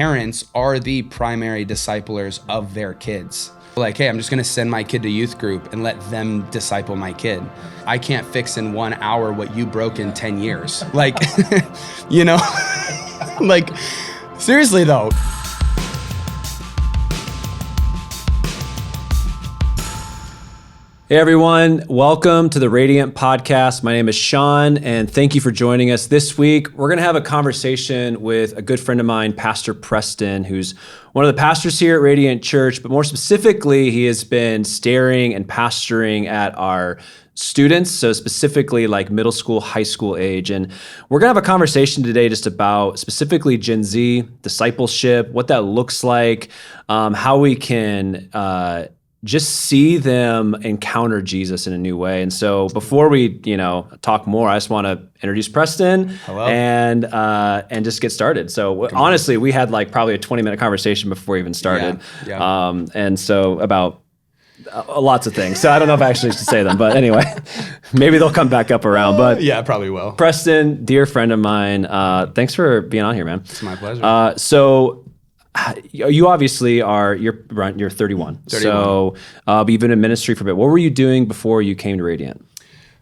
parents are the primary disciplers of their kids. Like, hey, I'm just gonna send my kid to youth group and let them disciple my kid. I can't fix in 1 hour what you broke in 10 years. Like, you know, like, seriously though. Hey everyone, welcome to the Radiant Podcast. My name is Sean, and thank you for joining us this week. We're going to have a conversation with a good friend of mine, Pastor Preston, who's one of the pastors here at Radiant Church, but more specifically, he has been staring and pastoring at our students, so specifically like middle school, high school age. And we're going to have a conversation today just about specifically Gen Z, discipleship, what that looks like, how we can just see them encounter Jesus in a new way. And so before we, talk more, I just want to introduce Preston. Hello. And just get started. So honestly, we had like probably a 20-minute conversation before we even started. Yeah. And so about lots of things. So I don't know if I actually should say them, but anyway, maybe they'll come back up around. But yeah, probably will. Preston, dear friend of mine, thanks for being on here, man. It's my pleasure. So you obviously you're 31. So you've been in ministry for a bit. What were you doing before you came to Radiant?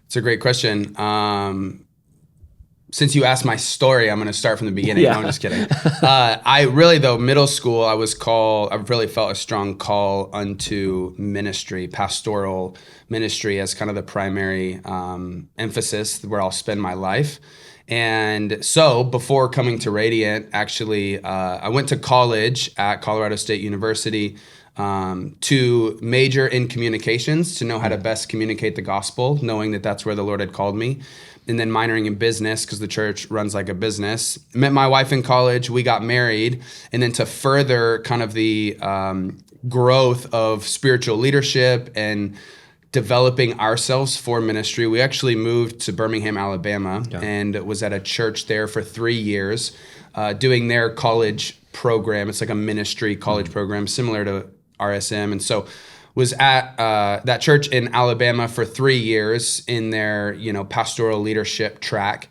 It's a great question. Since you asked my story, I'm going to start from the beginning. Yeah. No, I'm just kidding. Middle school, I really felt a strong call unto ministry, pastoral ministry as kind of the primary emphasis where I'll spend my life. And so before coming to Radiant, actually, I went to college at Colorado State University to major in communications, to know how to best communicate the gospel, knowing that that's where the Lord had called me. And then minoring in business because the church runs like a business. Met my wife in college, we got married. And then to further kind of the growth of spiritual leadership and developing ourselves for ministry, we actually moved to Birmingham, Alabama, and was at a church there for 3 years, doing their college program. It's like a ministry college program similar to RSM. And so was at that church in Alabama for 3 years in their, pastoral leadership track.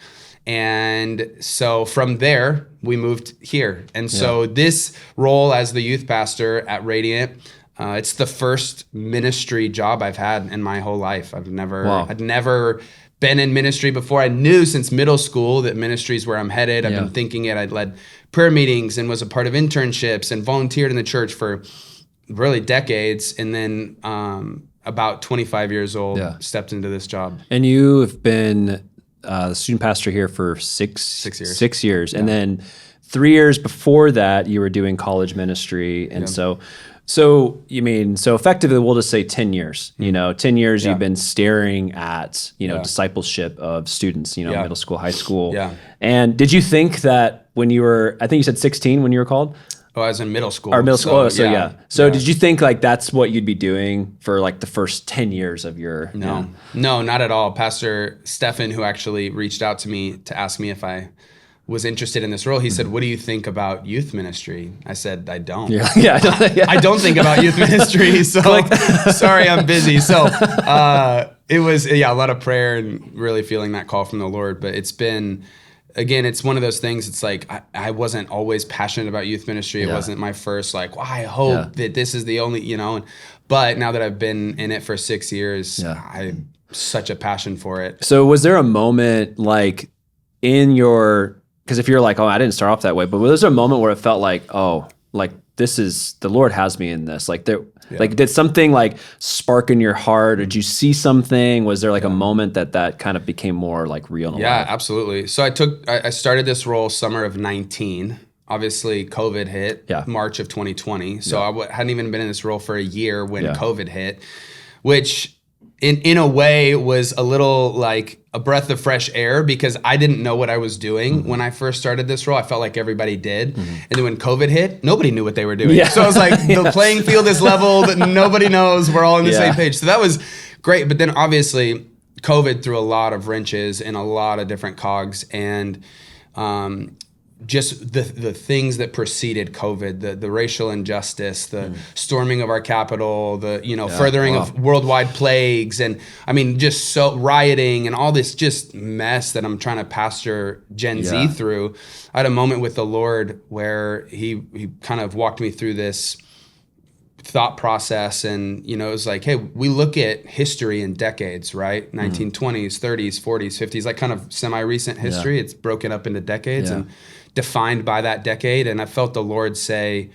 And so from there, we moved here. And so this role as the youth pastor at Radiant, it's the first ministry job I've had in my whole life. I'd never been in ministry before. I knew since middle school that ministry is where I'm headed. I've been thinking it. I'd led prayer meetings and was a part of internships and volunteered in the church for really decades. And then about 25 years old, stepped into this job. And you have been the student pastor here for six years. 6 years. Yeah. And then 3 years before that, you were doing college ministry. And so effectively, we'll just say 10 years. 10 years you've been staring at, discipleship of students, middle school, high school. Yeah. And did you think that when you were, I think you said 16 when you were called? Oh, I was in middle school. Or middle school, So did you think like that's what you'd be doing for like the first 10 years of your... No, not at all. Pastor Stefan, who actually reached out to me to ask me if I was interested in this role, he said, "What do you think about youth ministry?" I said, "I don't." I don't think about youth ministry. So sorry, I'm busy. So it was a lot of prayer and really feeling that call from the Lord. But it's been, again, it's one of those things. It's like I wasn't always passionate about youth ministry. It wasn't my first I hope that this is the only, But now that I've been in it for 6 years, I have such a passion for it. So was there a moment like in your... Because if you're like, I didn't start off that way, but was there a moment where it felt like, this is, the Lord has me in this? Like did something like spark in your heart? Or did you see something? Was there like a moment that kind of became more like real? And alive? Absolutely. So I started this role summer of 19. Obviously COVID hit March of 2020. So I hadn't even been in this role for a year when COVID hit, which in a way was a little like a breath of fresh air because I didn't know what I was doing when I first started this role. I felt like everybody did. And then when COVID hit, nobody knew what they were doing. So I was like, the playing field is leveled. Nobody knows. We're all on the same page. So that was great. But then obviously COVID threw a lot of wrenches in a lot of different cogs. And just the things that preceded COVID, the racial injustice, the storming of our Capitol, the furthering of worldwide plagues, and I mean just so rioting and all this just mess that I'm trying to pastor Gen Z through. I had a moment with the Lord where he kind of walked me through this thought process, and it was like, hey, we look at history in decades, right? 1920s, 30s, 40s, 50s, like kind of semi-recent history. It's broken up into decades and defined by that decade. And I felt the Lord say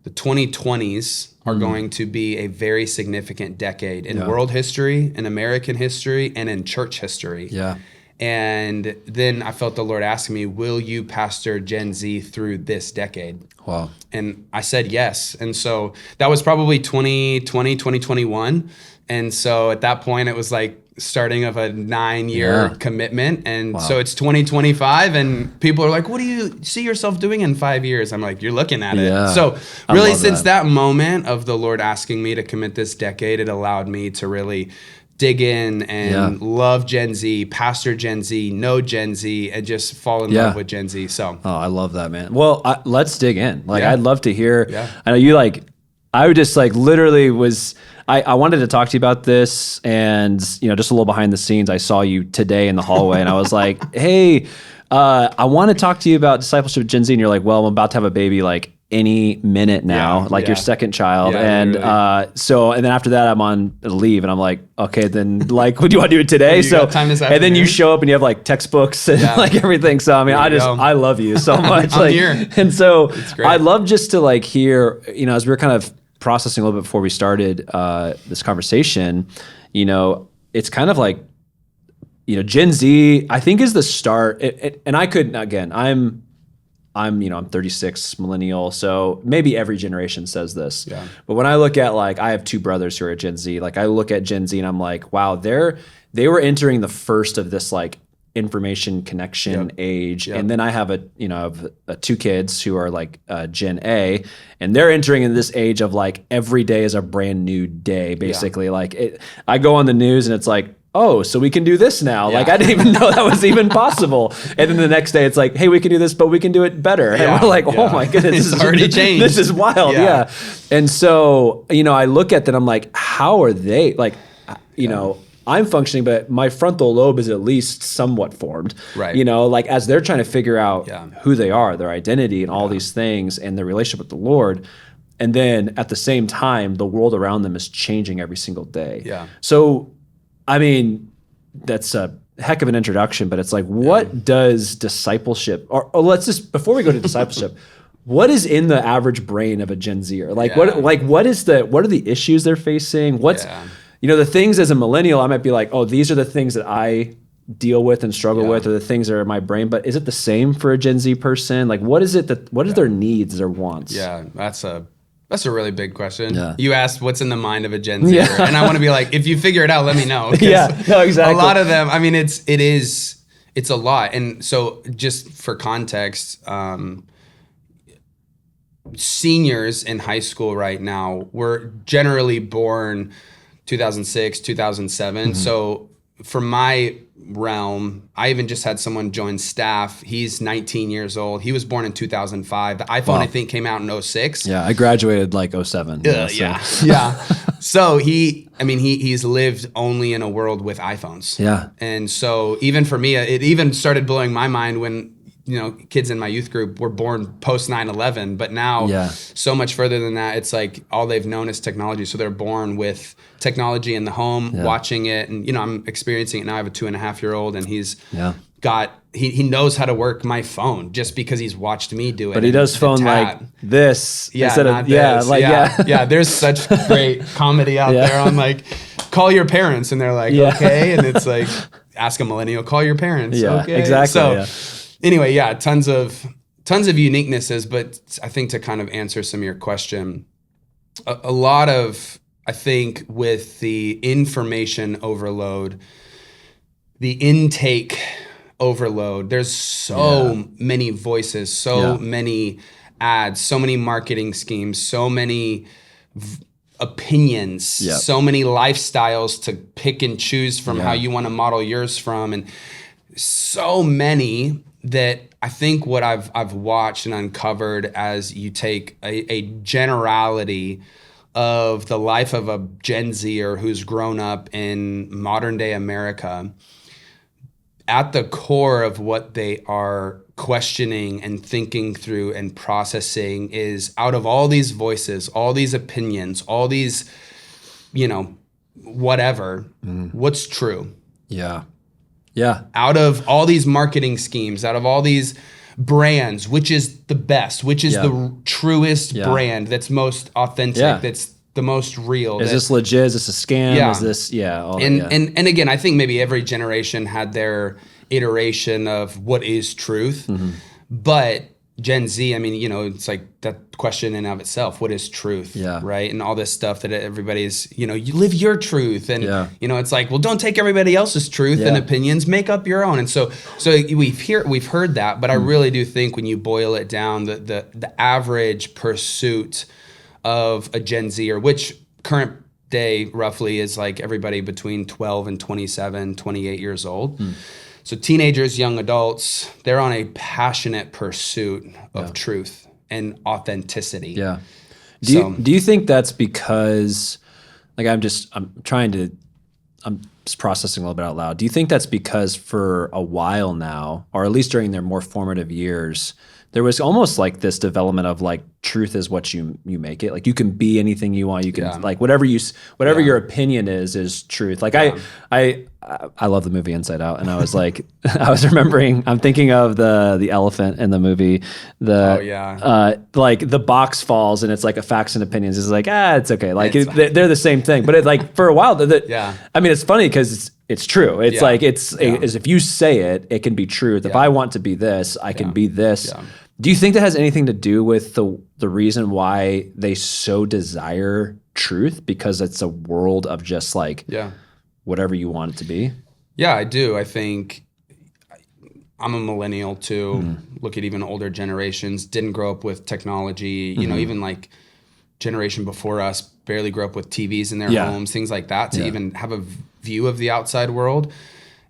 the 2020s are going to be a very significant decade in world history, in American history, and in church history. Yeah. And then I felt the Lord asking me, will you pastor Gen Z through this decade? Wow. And I said yes. And so that was probably 2020, 2021. And so at that point, it was like starting of a 9-year commitment. And so it's 2025 and people are like, what do you see yourself doing in 5 years? I'm like, you're looking at it. So really since that moment of the Lord asking me to commit this decade, it allowed me to really dig in and love Gen Z, pastor Gen Z, know Gen Z, and just fall in love with Gen Z. So, I love that, man. Well, let's dig in. Like, I'd love to hear. I know you I would just literally was. I wanted to talk to you about this, and just a little behind the scenes. I saw you today in the hallway, and I was like, hey, I want to talk to you about discipleship Gen Z, and you're like, well, I'm about to have a baby any minute now, your second child. And and then after that I'm on leave and I'm like, okay, then what do you want to do it today? And then you show up and you have textbooks and everything. So I mean, I love you so much. I'm here. And so I'd love just to hear, as we were kind of processing a little bit before we started this conversation, it's kind of Gen Z, I think, is the start. And I could, again, I'm 36, millennial, so maybe every generation says this. Yeah. But when I look at I have two brothers who are Gen Z. I look at Gen Z and I'm like, wow, they were entering the first of this information connection age. Yep. And then I have two kids who are Gen A, and they're entering in this age of every day is a brand new day, basically. I go on the news and it's oh, so we can do this now. I didn't even know that was even possible. And then the next day it's hey, we can do this, but we can do it better. And we're oh my goodness, this has already changed. This is wild. Yeah. And so, I look at that, I'm like, how are they I'm functioning, but my frontal lobe is at least somewhat formed, right? As they're trying to figure out who they are, their identity and all these things and their relationship with the Lord. And then at the same time, the world around them is changing every single day. Yeah. So, I mean, that's a heck of an introduction, but it's what does discipleship, or let's just, before we go to discipleship, what is in the average brain of a Gen Zer? What are the issues they're facing? What's, the things as a millennial, I might be oh, these are the things that I deal with and struggle with, or the things that are in my brain, but is it the same for a Gen Z person? What is it what is their needs, their wants? Yeah, that's a really big question. Yeah. You asked what's in the mind of a Gen Zer, and I want to be if you figure it out, let me know. No, exactly. A lot of them, I mean, it's a lot. And so just for context, seniors in high school right now were generally born 2006, 2007. Mm-hmm. So for my realm, I even just had someone join staff. He's 19 years old. He was born in 2005. The iPhone, I think, came out in 06. Yeah, I graduated 07. Yeah. So he's lived only in a world with iPhones. Yeah. And so even for me, it even started blowing my mind when kids in my youth group were born post 9/11, but now so much further than that, it's all they've known is technology. So they're born with technology in the home, watching it. And, I'm experiencing it now. I have a 2.5-year-old and he's got, he knows how to work my phone just because he's watched me do it. But he does phone this instead of, there's such great comedy out there on call your parents. And they're okay. And it's ask a millennial, call your parents. Yeah, okay. Exactly. So, anyway, tons of uniquenesses, but I think to kind of answer some of your question, a lot of, I think with the information overload, the intake overload, there's so many voices, so many ads, so many marketing schemes, so many opinions, so many lifestyles to pick and choose from how you want to model yours from, and so many that I think what I've watched and uncovered as you take a generality of the life of a Gen Zer who's grown up in modern day America, at the core of what they are questioning and thinking through and processing is, out of all these voices, all these opinions, all these, whatever, what's true? Yeah. Yeah. Out of all these marketing schemes, out of all these brands, which is the best, which is the truest brand that's most authentic, that's the most real. Is this legit? Is this a scam? Yeah. Is this, And again, I think maybe every generation had their iteration of what is truth, but Gen Z, I mean, it's like that question in and of itself, what is truth? Yeah. Right. And all this stuff that everybody's, you live your truth. And, it's like, well, don't take everybody else's truth and opinions, make up your own. And so we've heard that, but I really do think when you boil it down, the average pursuit of a Gen Zer, which current day roughly is like everybody between 12 and 27, 28 years old. So teenagers, young adults, they're on a passionate pursuit of truth and authenticity. Yeah. Do you think that's because, like, I'm just processing a little bit out loud. Do you think that's because for a while now, or at least during their more formative years, there was almost like this development of like truth is what you make it. Like you can be anything you want. You can like whatever your opinion is truth. Like I love the movie Inside Out, and I was like, I'm thinking of the elephant in the movie. Like the box falls and it's like a facts and opinions. It's like, it's okay. Like they're the same thing. But it, like for a while, I mean, it's funny because it's true. It's like as if you say it, it can be true. If I want to be this, I can be this. Yeah. Do you think that has anything to do with the reason why they so desire truth? Because it's a world of just like whatever you want it to be? Yeah, I do. I think I'm a millennial too. Look at even older generations, didn't grow up with technology. Even like generation before us barely grew up with TVs in their homes, things like that, to even have a view of the outside world.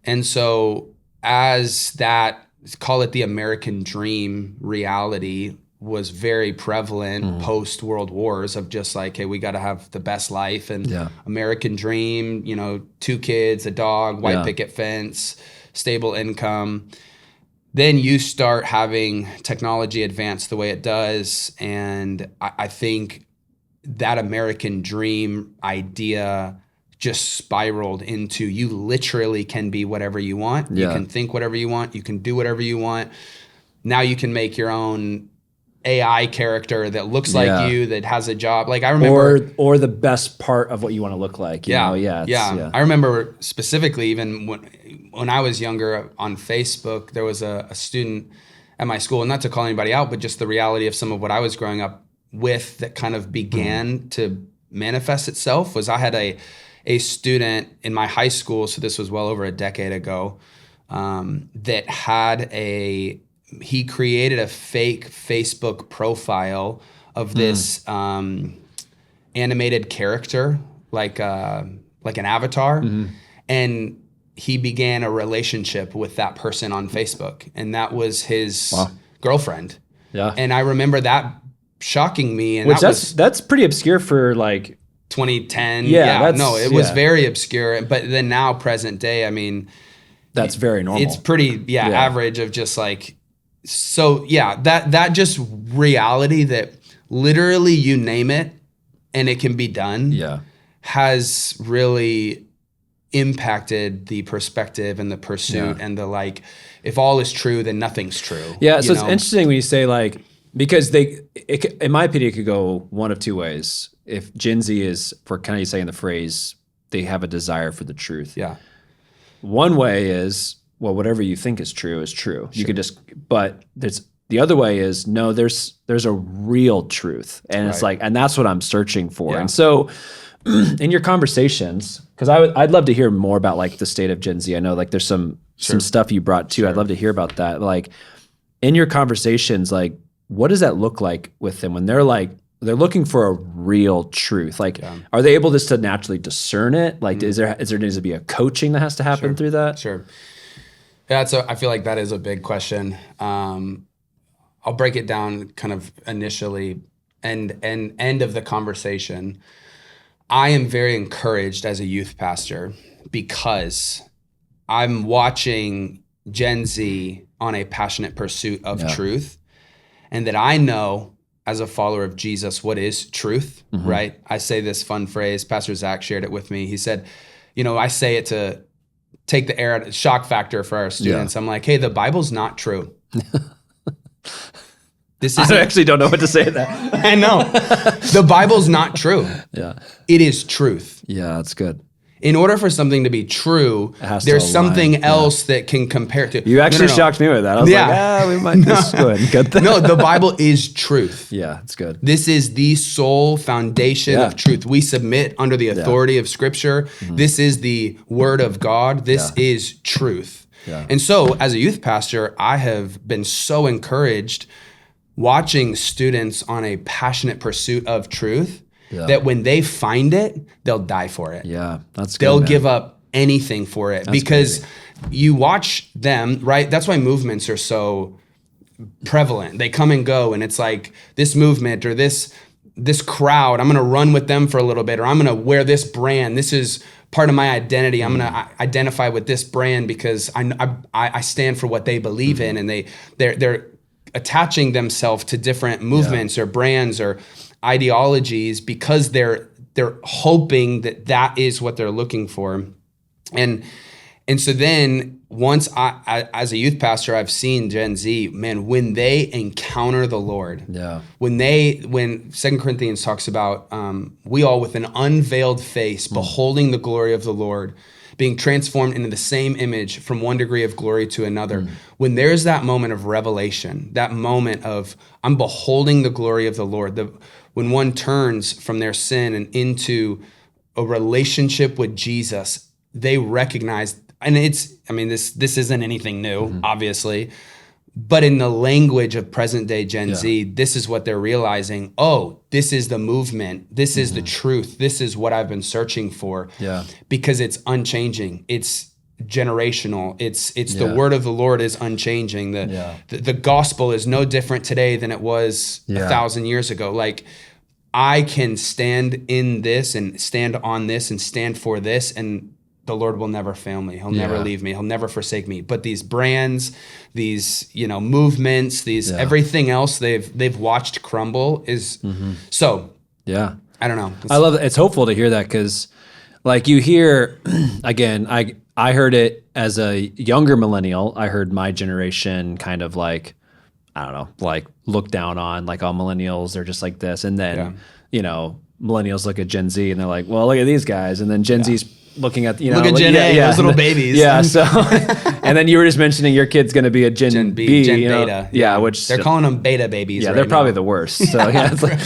And so as that, call it the American dream reality, was very prevalent post World Wars, of just like, hey, we got to have the best life, and American dream, 2 kids, a dog, white picket fence, stable income. Then you start having technology advance the way it does. And I think that American dream idea just spiraled into, you literally can be whatever you want. You can think whatever you want. You can do whatever you want. Now you can make your own AI character that looks like you, that has a job. Like I remember, or the best part of what you want to look like. You know? I remember specifically even when I was younger on Facebook, there was a student at my school, and not to call anybody out, but just the reality of some of what I was growing up with that kind of began to manifest itself was, I had a student in my high school, so this was well over a decade ago, that had he created a fake Facebook profile of this animated character, like an avatar, and he began a relationship with that person on Facebook, and that was his girlfriend. Yeah, and I remember that shocking me, and that's pretty obscure for like 2010. It was very obscure. But then now, present day, I mean, that's very normal. It's pretty average of just like, so that just reality that literally you name it and it can be done has really impacted the perspective and the pursuit and the like, if all is true, then nothing's true. Yeah, so it's interesting when you say like, because in my opinion, it could go one of two ways. If Gen Z is, for kind of saying the phrase, they have a desire for the truth. Yeah. One way is, well, whatever you think is true is true. Sure. You could but the other way is, no, there's a real truth. And it's like, and that's what I'm searching for. Yeah. And so in your conversations, because I'd love to hear more about like the state of Gen Z. I know like there's some stuff you brought too. I'd love to hear about that. Like in your conversations, like what does that look like with them when they're looking for a real truth? Like, are they able just to naturally discern it? Like, is there needs to be a coaching that has to happen through that? Sure. I feel like that is a big question. I'll break it down kind of initially and end of the conversation. I am very encouraged as a youth pastor because I'm watching Gen Z on a passionate pursuit of truth, and that I know as a follower of Jesus what is truth, right? I say this fun phrase, Pastor Zach shared it with me. He said, I say it to take the air out, shock factor for our students. I'm like, hey, the Bible's not true. I actually don't know what to say to that. I know. The Bible's not true. Yeah. It is truth. Yeah, that's good. In order for something to be true, there's something else that can compare to. You actually shocked me with that. I was like, we might just go ahead and cut that. No, the Bible is truth. Yeah, it's good. This is the sole foundation of truth. We submit under the authority of Scripture. This is the Word of God. This is truth. Yeah. And so, as a youth pastor, I have been so encouraged watching students on a passionate pursuit of truth that when they find it, they'll die for it. Yeah, that's good. They'll give up anything for it because you watch them, right? That's why movements are so prevalent. They come and go, and it's like this movement or this crowd, I'm going to run with them for a little bit, or I'm going to wear this brand. This is part of my identity. I'm going to identify with this brand because I stand for what they believe in, and they're attaching themselves to different movements or brands or ideologies because they're hoping that is what they're looking for. And so then once I as a youth pastor, I've seen Gen Z, man, when they encounter the Lord, when 2 Corinthians talks about we all with an unveiled face beholding the glory of the Lord, being transformed into the same image from one degree of glory to another. When there's that moment of revelation, that moment of I'm beholding the glory of the Lord, when one turns from their sin and into a relationship with Jesus, they recognize, and this isn't anything new, obviously, but in the language of present day Gen Z, this is what they're realizing. Oh, this is the movement. This is the truth. This is what I've been searching for. Yeah. Because it's unchanging. It's generational. It's the word of the Lord is unchanging. The gospel is no different today than it was 1,000 years ago. Like, I can stand in this and stand on this and stand for this, and the Lord will never fail me. He'll never leave me. He'll never forsake me. But these brands, these movements, these everything else they've watched crumble is so. Yeah, I don't know. I love it. It's hopeful to hear that because, like, you hear again. I heard it as a younger millennial. I heard my generation kind of like, I don't know, like look down on, like, all millennials, they're just like this, and then millennials look at Gen Z and they're like, well, look at these guys, and then Gen Z's looking at look at Gen A, those little babies. Yeah. So, and then you were just mentioning your kid's going to be a Gen B, Gen Beta. Yeah, which they're calling them beta babies. Yeah, they're probably the worst. So it's like,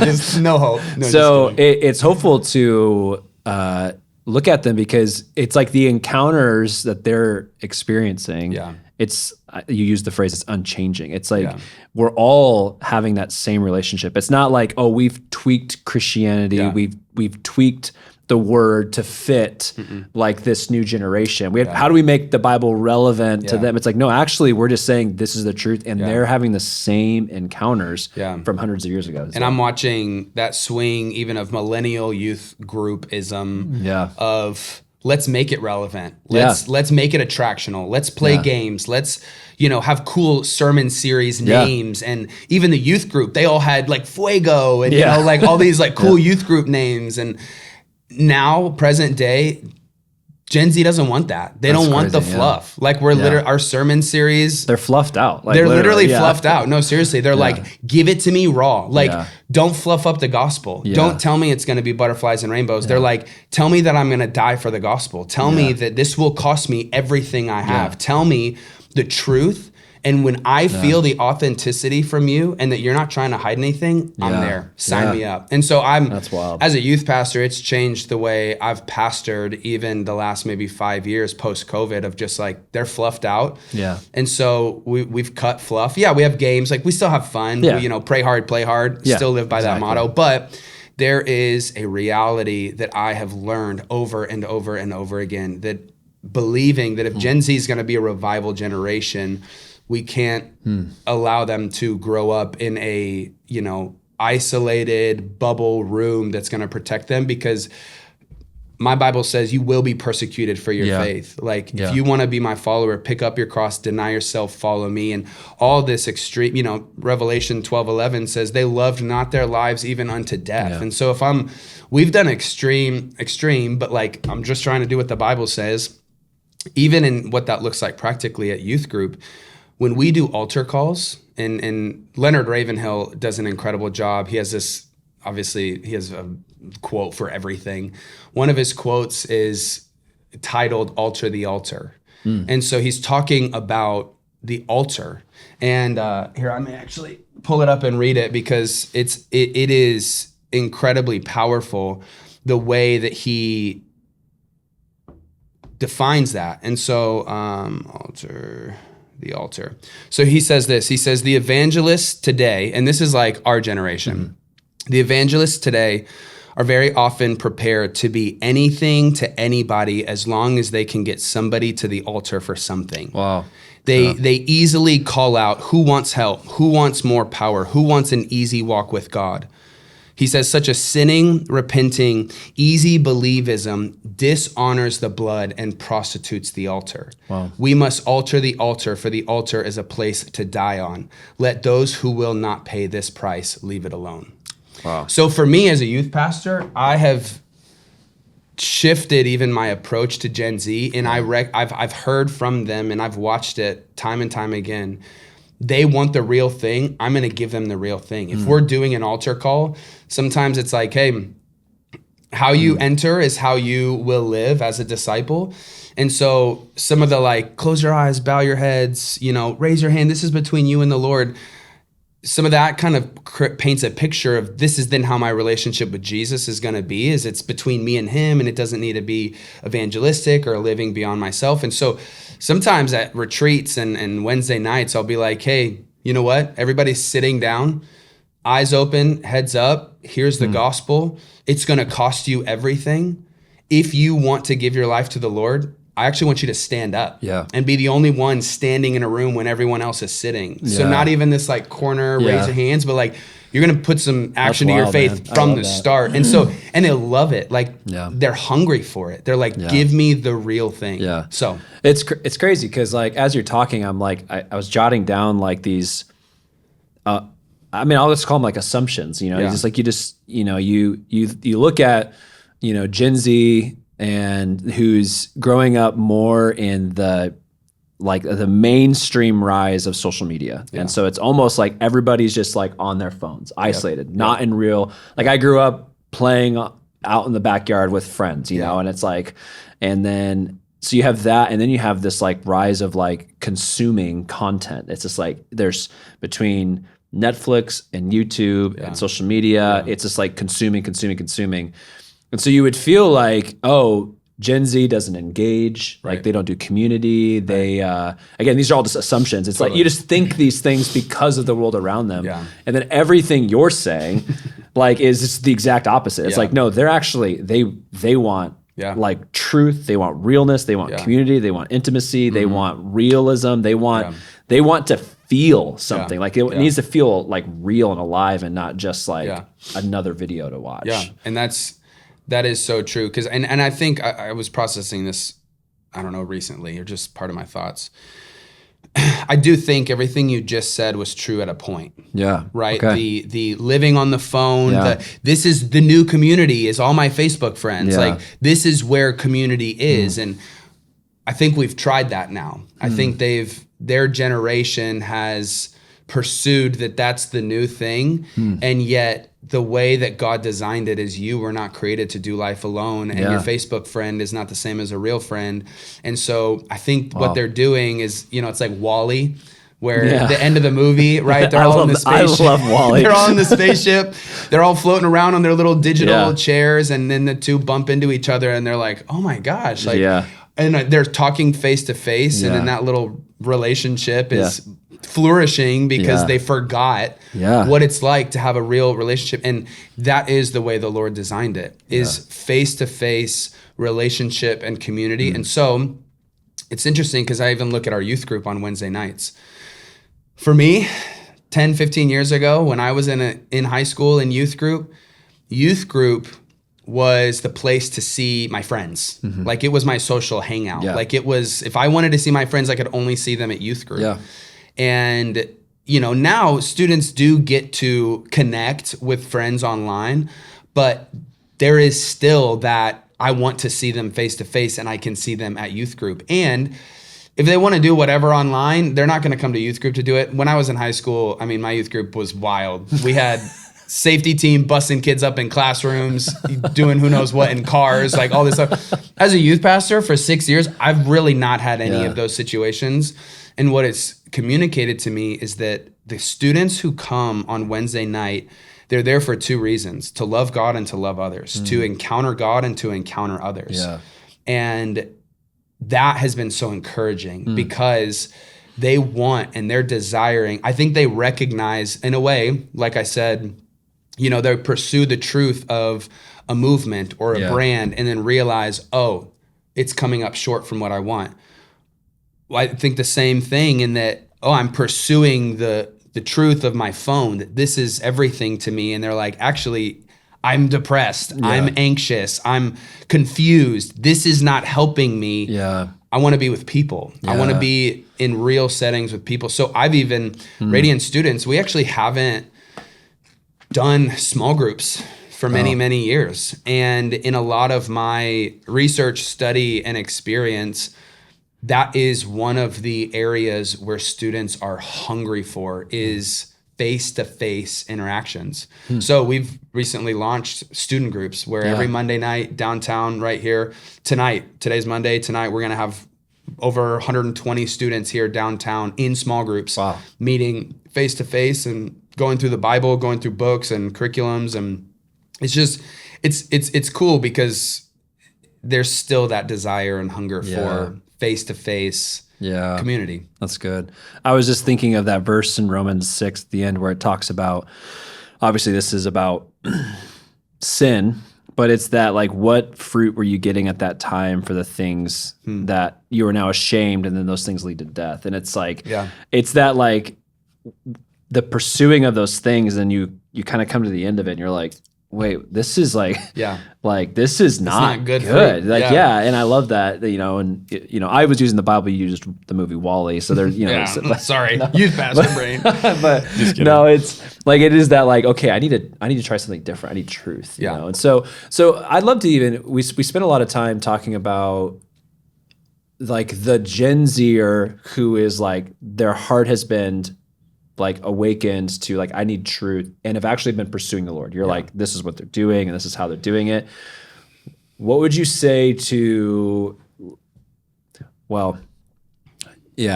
just no hope. No, so it's hopeful to look at them because it's like the encounters that they're experiencing. Yeah, it's you use the phrase it's unchanging. It's like we're all having that same relationship. It's not like, oh, we've tweaked Christianity. Yeah. We've tweaked the word to fit like this new generation. How do we make the Bible relevant to them? It's like, no, actually, we're just saying this is the truth, and they're having the same encounters from hundreds of years ago. And I'm watching that swing even of millennial youth groupism of let's make it relevant. Let's make it attractional. Let's play games. Let's have cool sermon series names, and even the youth group, they all had like Fuego and like all these like cool youth group names. And now, present day, Gen Z doesn't want that. They don't want the fluff. Like we're literally, our sermon series, they're fluffed out. Like, they're literally fluffed out. No, seriously. They're like, give it to me raw. Like, don't fluff up the gospel. Don't tell me it's going to be butterflies and rainbows. They're like, tell me that I'm going to die for the gospel. Tell me that this will cost me everything I have. Tell me the truth. And when I feel the authenticity from you and that you're not trying to hide anything, I'm there. Sign me up. And so that's wild. As a youth pastor, it's changed the way I've pastored even the last maybe 5 years post-COVID of just like, they're fluffed out. Yeah. And so we've cut fluff. Yeah, we have games. Like we still have fun. Yeah. We, pray hard, play hard, still live by that motto. But there is a reality that I have learned over and over and over again that believing that if Gen Z is going to be a revival generation, we can't allow them to grow up in a, isolated bubble room that's going to protect them, because my Bible says you will be persecuted for your faith. Like, if you want to be my follower, pick up your cross, deny yourself, follow me. And all this extreme, Revelation 12:11 says they loved not their lives even unto death. Yeah. And so we've done extreme, but like, I'm just trying to do what the Bible says, even in what that looks like practically at youth group. When we do altar calls, and Leonard Ravenhill does an incredible job. He has this, obviously, he has a quote for everything. One of his quotes is titled "Alter the Altar." And so he's talking about the altar. And here, I may actually pull it up and read it, because it is incredibly powerful, the way that he defines that. And so the altar. So he says this, he says, the evangelists today, and this is like our generation, the evangelists today are very often prepared to be anything to anybody as long as they can get somebody to the altar for something. Wow. They easily call out who wants help, who wants more power, who wants an easy walk with God. He says such a sinning, repenting, easy believism dishonors the blood and prostitutes the altar. Wow. We must alter the altar, for the altar is a place to die on. Let those who will not pay this price leave it alone. Wow. So for me as a youth pastor, I have shifted even my approach to Gen Z, and I've heard from them, and I've watched it time and time again. They want the real thing. I'm going to give them the real thing. If we're doing an altar call, sometimes it's like, hey, how you enter is how you will live as a disciple. And so some of the like, close your eyes, bow your heads, raise your hand. This is between you and the Lord. Some of that kind of paints a picture of this is then how my relationship with Jesus is going to be, is it's between me and him, and it doesn't need to be evangelistic or living beyond myself. And so sometimes at retreats and Wednesday nights, I'll be like, hey, you know what? Everybody's sitting down, eyes open, heads up. Here's the gospel. It's going to cost you everything. If you want to give your life to the Lord, I actually want you to stand up and be the only one standing in a room when everyone else is sitting. Yeah. So not even this like corner, raise your hands, but like you're going to put some action to your faith from the start. And so, and they love it. Like they're hungry for it. They're like, give me the real thing. Yeah. So it's crazy. Cause like, as you're talking, I'm like, I was jotting down like these, I'll just call them like assumptions, just like, you look at, Gen Z, and who's growing up more in the mainstream rise of social media. Yeah. And so it's almost like everybody's just like on their phones, isolated, not in real, like I grew up playing out in the backyard with friends, know, and it's like, and then, so you have that, and then you have this like rise of like consuming content. It's just like, there's between Netflix and YouTube and social media, it's just like consuming. And so you would feel like, oh, Gen Z doesn't engage, like they don't do community. They, again, these are all just assumptions. It's like you just think these things because of the world around them. Yeah. And then everything you're saying like is just the exact opposite. It's like, no, they're actually, they want like truth. They want realness. They want community. They want intimacy. They want realism. They want to feel something. Like it needs to feel like real and alive, and not just like another video to watch. Yeah. And that is so true. Cause, and I think I was processing this, I don't know, recently, or just part of my thoughts. I do think everything you just said was true at a point. Yeah. Right. Okay. The living on the phone, this is the new community, is all my Facebook friends. Like this is where community is. And I think we've tried that now. I think their generation has pursued that's the new thing. And yet the way that God designed it is you were not created to do life alone, and your Facebook friend is not the same as a real friend. And so I think what they're doing is, it's like WALL-E, where at the end of the movie, right? They're all in the spaceship. I love WALL-E. They're all in the spaceship. They're all floating around on their little digital chairs, and then the two bump into each other, and they're like, oh my gosh. And they're talking face to face, and then that little relationship is flourishing because they forgot what it's like to have a real relationship. And that is the way the Lord designed it, is face-to-face relationship and community. And so it's interesting because I even look at our youth group on Wednesday nights. For me, 10, 15 years ago, when I was in high school in youth group was the place to see my friends. Like it was my social hangout. Yeah. Like it was, if I wanted to see my friends, I could only see them at youth group. Yeah. And, you know, now students do get to connect with friends online, but there is still that I want to see them face to face and I can see them at youth group. And if they want to do whatever online, they're not going to come to youth group to do it. When I was in high school, I mean, my youth group was wild. We had safety team busting kids up in classrooms, doing who knows what in cars, like all this stuff. As a youth pastor for 6 years, I've really not had any of those situations. And what it's communicated to me is that the students who come on Wednesday night, they're there for two reasons: to love God and to love others, to encounter God and to encounter others. Yeah. And that has been so encouraging because they want and they're desiring. I think they recognize, in a way, like I said, you know, they pursue the truth of a movement or a brand and then realize, oh, it's coming up short from what I want. Well, I think the same thing in that, oh, I'm pursuing the truth of my phone, that this is everything to me. And they're like, actually, I'm depressed. Yeah. I'm anxious. I'm confused. This is not helping me. Yeah. I want to be with people. Yeah. I want to be in real settings with people. So I've even, Radiant students, we actually haven't done small groups for many, many years. And in a lot of my research, study, and experience, that is one of the areas where students are hungry for is face-to-face interactions. So we've recently launched student groups where every Monday night downtown right here, today's Monday, tonight we're going to have over 120 students here downtown in small groups, meeting face-to-face and going through the Bible, going through books and curriculums. And it's just, it's cool because there's still that desire and hunger for face-to-face community. That's good. I was just thinking of that verse in Romans 6 at the end where it talks about, obviously this is about sin, but it's that like, what fruit were you getting at that time for the things that you are now ashamed, and then those things lead to death. And it's like, it's that like the pursuing of those things, and you kind of come to the end of it and you're like, wait, this is like, like this is not good. Like, and I love that, you know, and you know, I was using the Bible, you used the movie WALL-E, so there, you know, sorry, youth pastor brain. But no, it's like, it is that like, okay, I need to try something different. I need truth, you know? And so I'd love to even, we spent a lot of time talking about like the Gen Zer who is like, their heart has been like awakened to like, I need truth, and have actually been pursuing the Lord. You're like, this is what they're doing and this is how they're doing it. What would you say to,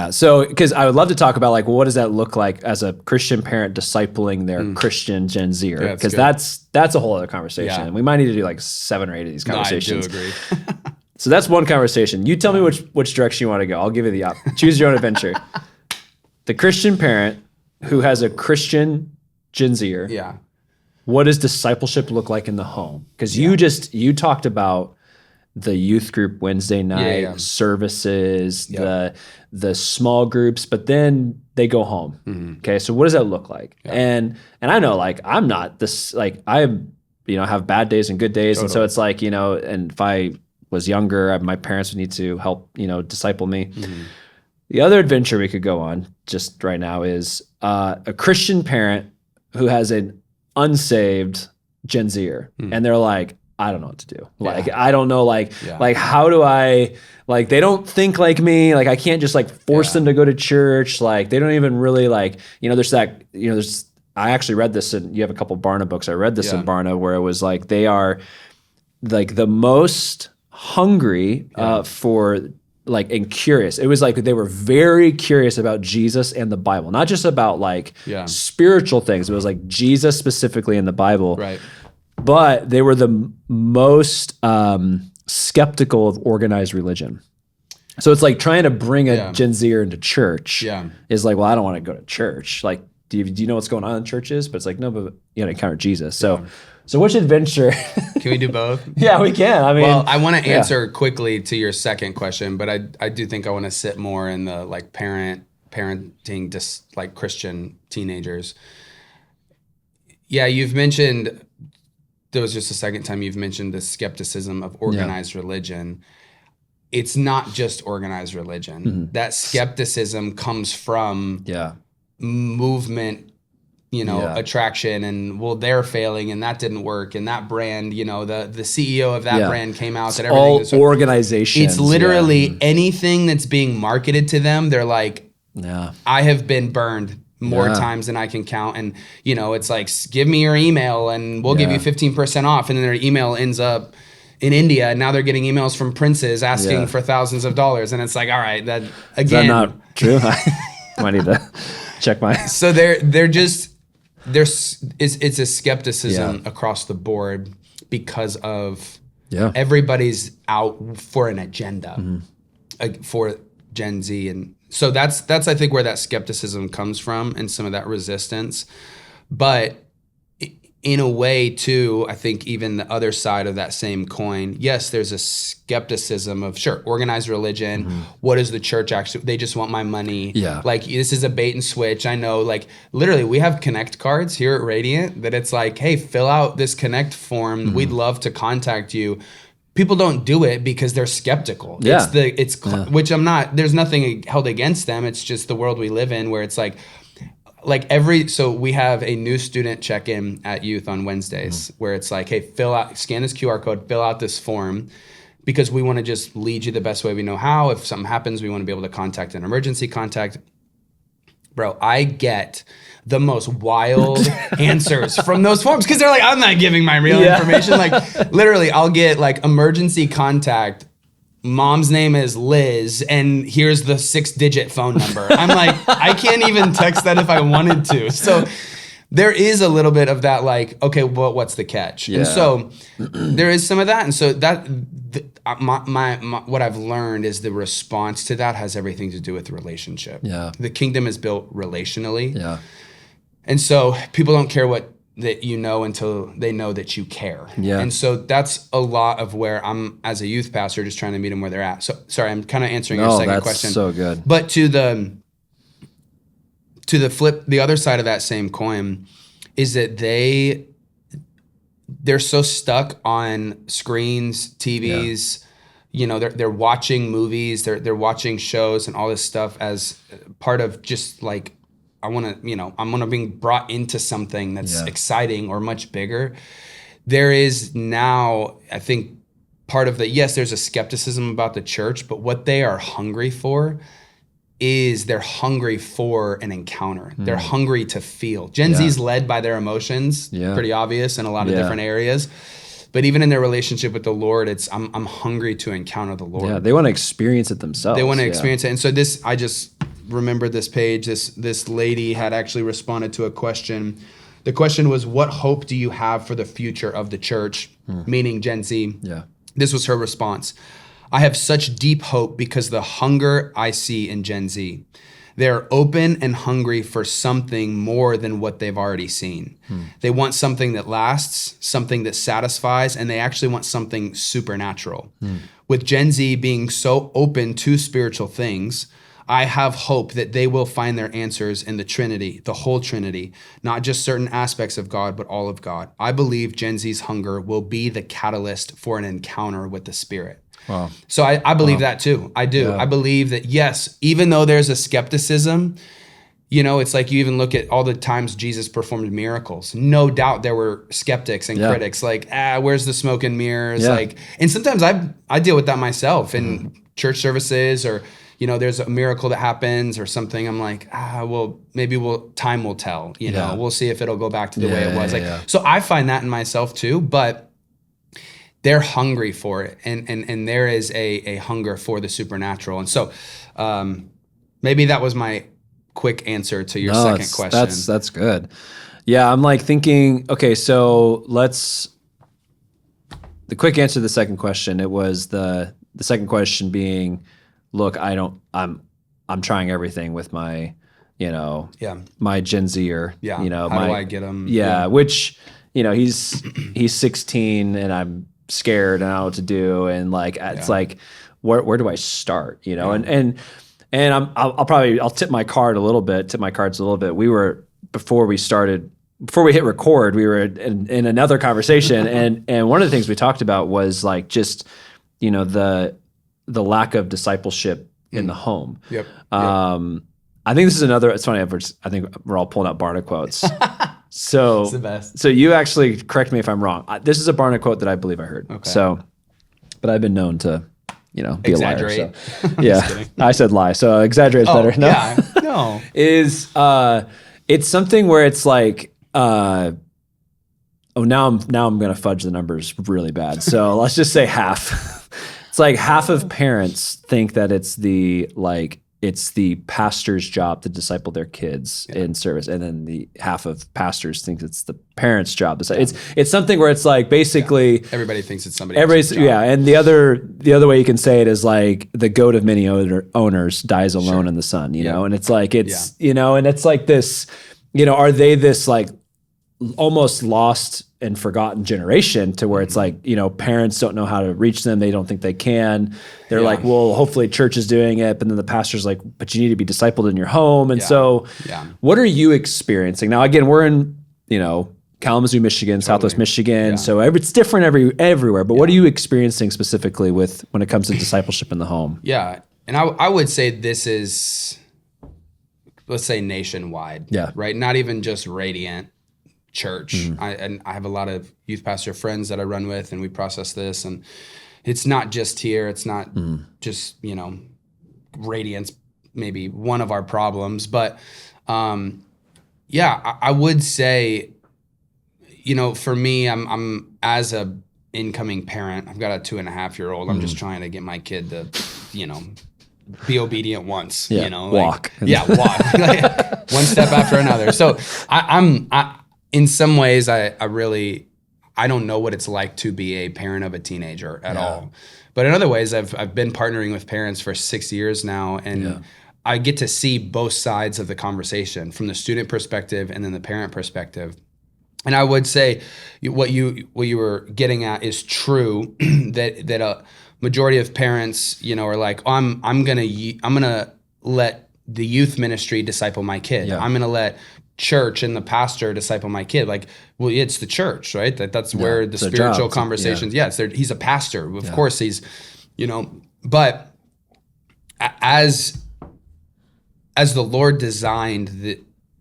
so, because I would love to talk about like, well, what does that look like as a Christian parent discipling their Christian Gen Zer? Because that's a whole other conversation. And we might need to do like 7 or 8 of these conversations. No, I do agree. So that's one conversation. You tell me which direction you want to go. I'll give you the choose your own adventure. The Christian parent who has a Christian Gen Zer. Yeah. What does discipleship look like in the home? Because you talked about the youth group Wednesday night services, the small groups, but then they go home. Okay, so what does that look like? And I know like I'm not this, like I have bad days and good days, and so it's like, you know, and if I was younger, my parents would need to help, you know, disciple me. The other adventure we could go on just right now is a Christian parent who has an unsaved Gen Zer, and they're like, I don't know what to do. Like, I don't know, like how do I, like, they don't think like me. Like, I can't just like force them to go to church. Like, they don't even really like, you know, I actually read this, and you have a couple Barna books. I read this in Barna where it was like, they are like the most hungry for like, and curious. It was like they were very curious about Jesus and the Bible, not just about like spiritual things. It was like Jesus specifically in the Bible. Right. But they were the most skeptical of organized religion. So it's like trying to bring a Gen Zer into church is like, well, I don't want to go to church. Like, do you know what's going on in churches? But it's like, no, but you know, encounter Jesus. So which adventure? Can we do both? Yeah, we can. I mean, well, I want to answer quickly to your second question, but I do think I want to sit more in the like parenting, just like Christian teenagers. Yeah, you've mentioned, there was just a second time you've mentioned the skepticism of organized religion. It's not just organized religion. Mm-hmm. That skepticism comes from movement, attraction, and well, they're failing and that didn't work, and that brand, the CEO of that brand came out that everything all organizations. It's literally anything that's being marketed to them. They're like, I have been burned more times than I can count. And, it's like, give me your email and we'll give you 15% off. And then their email ends up in India. And now they're getting emails from princes asking for thousands of dollars. And it's like, all right, that again. Is that not true? I might need to check my. So it's a skepticism across the board because of everybody's out for an agenda for Gen Z. And so that's I think where that skepticism comes from and some of that resistance. But in a way too, I think even the other side of that same coin, yes, there's a skepticism of organized religion. What is the church actually? They just want my money. Yeah. Like this is a bait and switch. I know, like literally we have Connect cards here at Radiant that it's like, hey, fill out this Connect form. We'd love to contact you. People don't do it because they're skeptical. Yeah. Which I'm not, there's nothing held against them. It's just the world we live in where it's like so we have a new student check-in at youth on Wednesdays where it's like, hey, scan this QR code, fill out this form, because we want to just lead you the best way we know how. If something happens, we want to be able to contact an emergency contact. Bro, I get the most wild answers from those forms because they're like, I'm not giving my real information. Like literally I'll get like emergency contact, mom's name is Liz, and here's the 6-digit phone number. I'm like, I can't even text that if I wanted to. So there is a little bit of that, like, okay, well, what's the catch? Yeah. And so there is some of that. And so that my what I've learned is the response to that has everything to do with the relationship. Yeah. The kingdom is built relationally. Yeah. And so people don't care what that until they know that you care. Yeah. And so that's a lot of where I'm as a youth pastor, just trying to meet them where they're at. So sorry, I'm kind of answering your second question. So good. But to the flip, the other side of that same coin is that they're so stuck on screens, TVs, they're watching movies, they're watching shows and all this stuff as part of just like, I'm going to be brought into something that's exciting or much bigger. There is now, I think, part of there's a skepticism about the church, but what they are hungry for is they're hungry for an encounter. They're hungry to feel. Gen Z is led by their emotions, pretty obvious in a lot of different areas. But even in their relationship with the Lord, I'm hungry to encounter the Lord. Yeah, they want to experience it themselves. They want to experience it. And so I just remembered this page. This lady had actually responded to a question. The question was, what hope do you have for the future of the church? Meaning Gen Z. Yeah. This was her response. I have such deep hope because the hunger I see in Gen Z. They're open and hungry for something more than what they've already seen. They want something that lasts, something that satisfies, and they actually want something supernatural. With Gen Z being so open to spiritual things, I have hope that they will find their answers in the Trinity, the whole Trinity, not just certain aspects of God, but all of God. I believe Gen Z's hunger will be the catalyst for an encounter with the Spirit. Wow. So I believe that too. I do. Yeah. I believe that, yes, even though there's a skepticism, it's like you even look at all the times Jesus performed miracles. No doubt there were skeptics and critics like, where's the smoke and mirrors? Yeah. Like, and sometimes I deal with that myself in church services or, there's a miracle that happens or something. I'm like, well, maybe time will tell, we'll see if it'll go back to the way it was. So I find that in myself too, but they're hungry for it. And there is a hunger for the supernatural. And so maybe that was my quick answer to your second question. That's good. Yeah. I'm like thinking, okay, so the quick answer to the second question, it was the second question being, look, I'm trying everything with my Yeah. my Gen Zer, Yeah. How do I get them? which, he's 16 and I'm scared and I don't know what to do. And like, it's like, where do I start? And I'll tip my cards a little bit. We were, before we hit record, we were in another conversation. and one of the things we talked about was like, just, the lack of discipleship in the home. Yep. I think this is another, it's funny, I think we're all pulling out Barna quotes. So, It's the best. So you actually correct me if I'm wrong. This is a Barna quote that I believe I heard. Okay. So, but I've been known to, be Exaggerate. a liar. So. Yeah, I said lie. So exaggerate is better. No, yeah, no. It's something where it's like, now I'm going to fudge the numbers really bad. So let's just say half. It's like half of parents think that it's the pastor's job to disciple their kids in service, and then the half of pastors think it's the parents' job. It's something where it's like basically everybody thinks it's somebody else's job. Yeah, and the other way you can say it is like the goat of many owners dies alone in the sun. And it's like and it's like this. Are they this like almost lost and forgotten generation to where it's like, parents don't know how to reach them. They don't think they can. They're like, well, hopefully church is doing it. But then the pastor's like, but you need to be discipled in your home. And so what are you experiencing? Now, again, we're in, Kalamazoo, Michigan, Southwest Michigan. Yeah. So it's different everywhere. But what are you experiencing specifically when it comes to discipleship in the home? Yeah. And I would say this is, let's say, nationwide. Yeah. Right? Not even just Radiant Church. I have a lot of youth pastor friends that I run with, and we process this, and it's not just here. It's not just, Radiant's maybe one of our problems, but I would say, for me, I'm as a incoming parent, I've got a 2.5-year-old. I'm just trying to get my kid to, be obedient once, walk. Walk. One step after another. So I'm in some ways, I don't know what it's like to be a parent of a teenager at all. But in other ways, I've been partnering with parents for 6 years now, and I get to see both sides of the conversation, from the student perspective and then the parent perspective. And I would say what you were getting at is true, that a majority of parents, are like, oh, I'm gonna let the youth ministry disciple my kid. I'm gonna let church and the pastor disciple my kid. Like, well, it's the church, right? That's where the spiritual conversations. He's a pastor, of course. He's, but as the Lord designed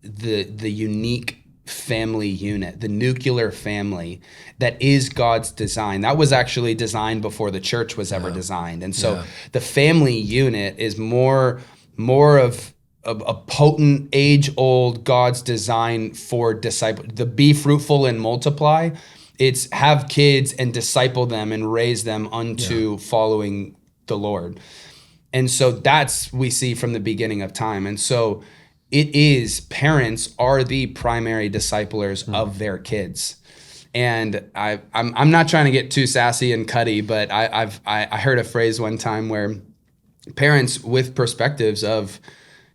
the unique family unit, the nuclear family that is God's design, that was actually designed before the church was ever designed. And so the family unit is more of a potent, age-old God's design for the be fruitful and multiply. It's have kids and disciple them and raise them unto following the Lord. And so that's we see from the beginning of time. And so parents are the primary disciplers of their kids. And I'm not trying to get too sassy and cutty, but I heard a phrase one time where parents with perspectives of,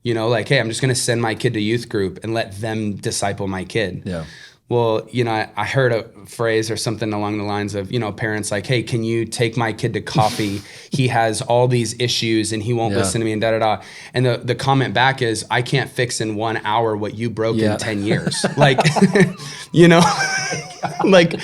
like, hey, I'm just going to send my kid to youth group and let them disciple my kid. Yeah. Well, I heard a phrase or something along the lines of, parents like, hey, can you take my kid to coffee? He has all these issues and he won't listen to me and da-da-da. And the comment back is, I can't fix in 1 hour what you broke in 10 years. Like, like,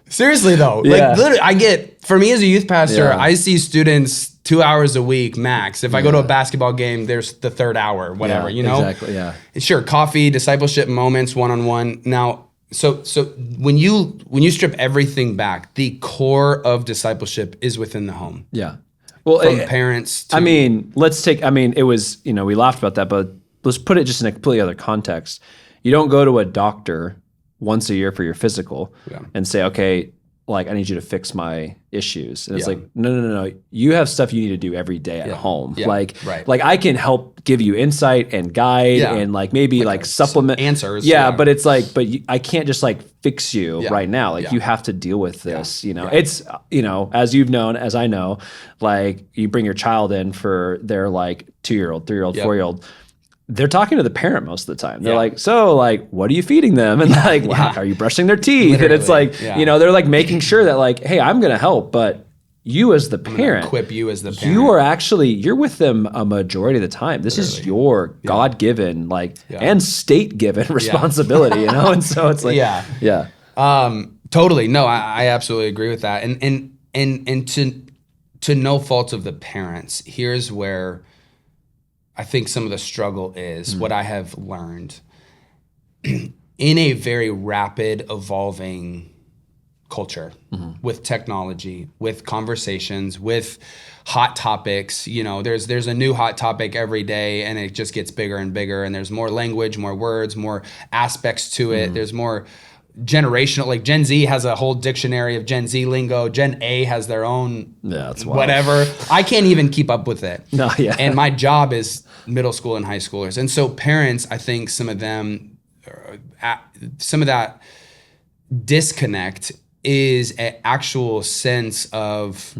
seriously though, like literally for me as a youth pastor, I see students 2 hours a week max. If I go to a basketball game, there's the third hour, whatever, Exactly, yeah. Sure, coffee, discipleship moments, one-on-one. Now, so when you strip everything back, the core of discipleship is within the home. Yeah. Well, from parents to... it was, we laughed about that, but let's put it just in a completely other context. You don't go to a doctor once a year for your physical and say, okay, like, I need you to fix my issues. And it's like, no. You have stuff you need to do every day at home. Yeah. Like I can help give you insight and guide and like maybe like supplement answers. Yeah. But it's like, I can't just like fix you right now. Like you have to deal with this, It's, as you've known, as I know, like you bring your child in for their like 2-year-old, 3-year-old, 4-year-old. they're talking to the parent most of the time. They're Yeah. like, so like, what are you feeding them? And like, wow, are you brushing their teeth? And it's like, yeah. you know, they're like making sure that like, hey, I'm going to help, but you as the parent, equip you as the parent. you are actually, you're with them a majority of the time. This is your God-given like, and state-given responsibility, you know? And so it's like, Totally. No, I absolutely agree with that. And to no fault of the parents, here's where I think some of the struggle is, what I have learned in a very rapid evolving culture with technology, with conversations, with hot topics. You know, there's a new hot topic every day, and it just gets bigger and bigger, and there's more language, more words, more aspects to it. There's more generational, like Gen Z has a whole dictionary of Gen Z lingo. Gen A has their own whatever. I can't even keep up with it. And my job is middle school and high schoolers. And so parents, I think some of that disconnect is an actual sense of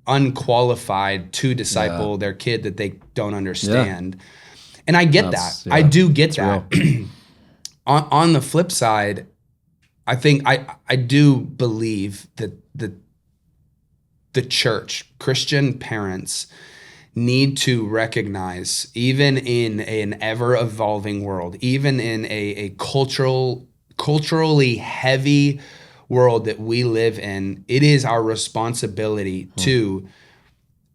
unqualified to disciple their kid that they don't understand. And I get that. I do get that. On the flip side, I think I do believe that the church, Christian parents, need to recognize, even in an ever-evolving world, even in a culturally heavy world that we live in, it is our responsibility to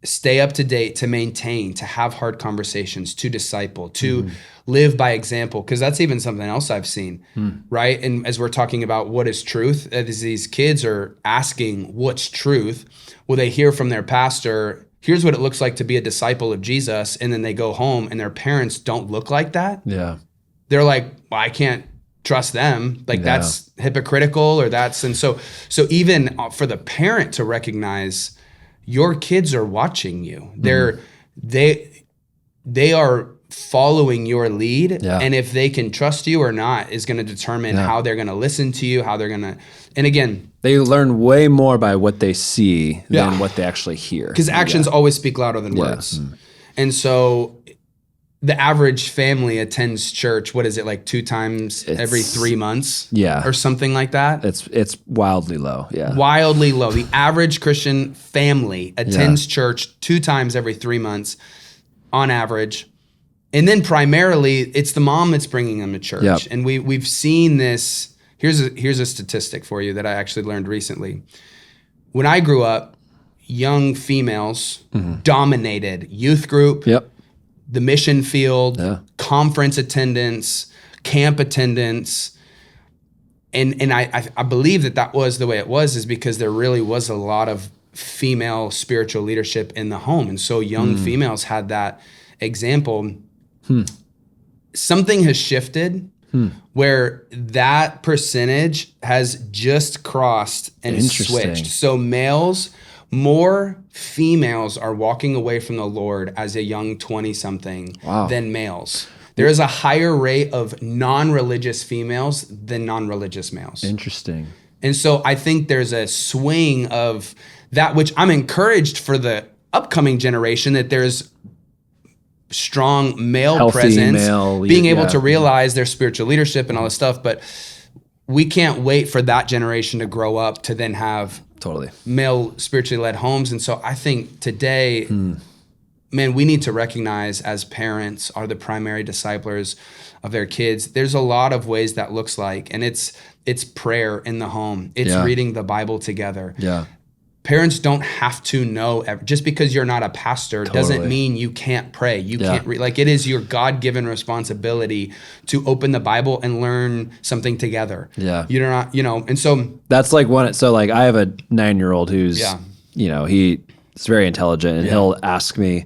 stay up to date, to maintain, to have hard conversations, to disciple, to live by example. Because that's even something else I've seen, right? And as we're talking about what is truth, as these kids are asking what's truth, well, they hear from their pastor, here's what it looks like to be a disciple of Jesus, and then they go home and their parents don't look like that. They're like, well, I can't trust them. Like that's hypocritical, or that's, and so even for the parent to recognize your kids are watching you. They are following your lead, and if they can trust you or not is going to determine how they're going to listen to you, how they're going to, and again, they learn way more by what they see than what they actually hear. Because actions always speak louder than words. And so the average family attends church, what is it, like 2 times every 3 months? Or something like that? It's wildly low, Wildly low. The average Christian family attends church 2 times every 3 months on average. And then primarily, it's the mom that's bringing them to church. And we've seen this. Here's a statistic for you that I actually learned recently. When I grew up, young females dominated youth group, the mission field, conference attendance, camp attendance. And I believe that was the way it was, is because there really was a lot of female spiritual leadership in the home. And so young females had that example. Something has shifted where that percentage has just crossed and switched. So more females are walking away from the Lord as a young 20-something than males. There is a higher rate of non-religious females than non-religious males. Interesting. And so I think there's a swing of that, which I'm encouraged for the upcoming generation, that there's strong male healthy presence, being able to yeah. realize their spiritual leadership and all this stuff. But we can't wait for that generation to grow up to then have totally male spiritually led homes. And so I think today, man, we need to recognize as parents are the primary disciplers of their kids. There's a lot of ways that looks like, and it's prayer in the home. It's reading the Bible together. Yeah. Parents don't have to know, just because you're not a pastor doesn't mean you can't pray. You can't read. Like, it is your God-given responsibility to open the Bible and learn something together. Yeah. You're not, and so. That's like so like I have a 9-year-old who's, he's very intelligent, and he'll ask me,